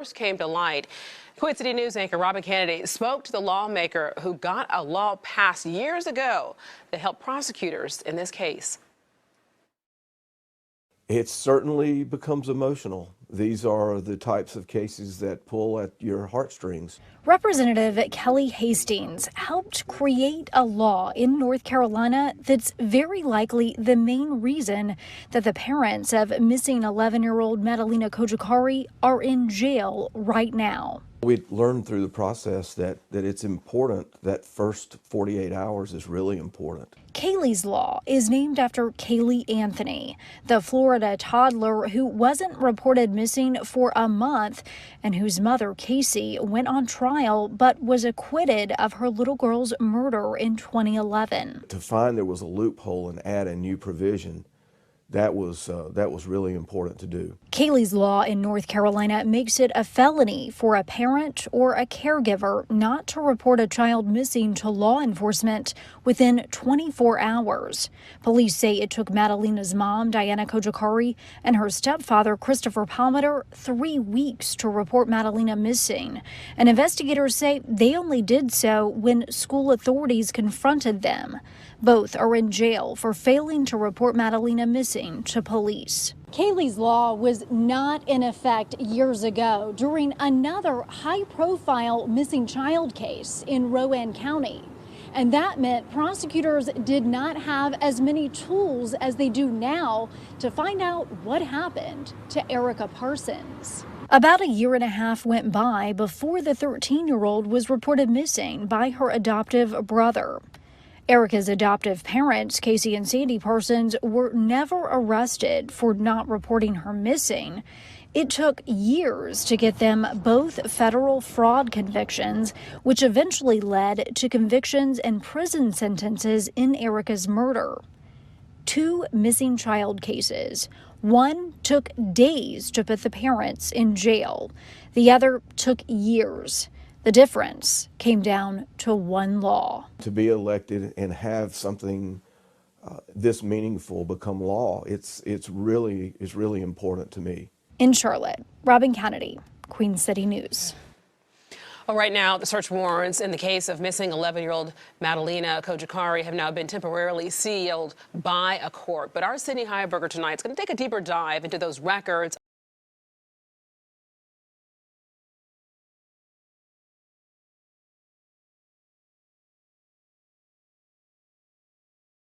First came to light. Queen City News anchor Robin Kennedy spoke to the lawmaker who got a law passed years ago that helped prosecutors in this case. It certainly becomes emotional. These are the types of cases that pull at your heartstrings. Representative Kelly Hastings helped create a law in North Carolina that's very likely the main reason that the parents of missing 11-year-old Madalina Cojocari are in jail right now. We learned through the process that it's important. That first 48 hours is really important. Kaylee's Law is named after Kaylee Anthony, the Florida toddler who wasn't reported missing for a month and whose mother, Casey, went on trial but was acquitted of her little girl's murder in 2011. To find there was a loophole and add a new provision, that was really important to do. Kaylee's Law in North Carolina makes it a felony for a parent or a caregiver not to report a child missing to law enforcement within 24 hours. Police say it took Madalina's mom, Diana Cojocari, and her stepfather, Christopher Palmater, 3 weeks to report Madalina missing. And investigators say they only did so when school authorities confronted them. Both are in jail for failing to report Madalina missing to police. Kaylee's Law was not in effect years ago during another high-profile missing child case in Rowan County. And that meant prosecutors did not have as many tools as they do now to find out what happened to Erica Parsons. About a year and a half went by before the 13-year-old was reported missing by her adoptive brother. Erica's adoptive parents, Casey and Sandy Parsons, were never arrested for not reporting her missing. It took years to get them both federal fraud convictions, which eventually led to convictions and prison sentences in Erica's murder. 2 missing child cases. One took days to put the parents in jail. The other took years. The difference came down to one law. To be elected and have something this meaningful become law, it's really important to me. In Charlotte, Robin Kennedy, Queen City News. Well, right now, the search warrants in the case of missing 11-year-old Madalina Cojocari have now been temporarily sealed by a court. But our Sydney Heiberger tonight is going to take a deeper dive into those records.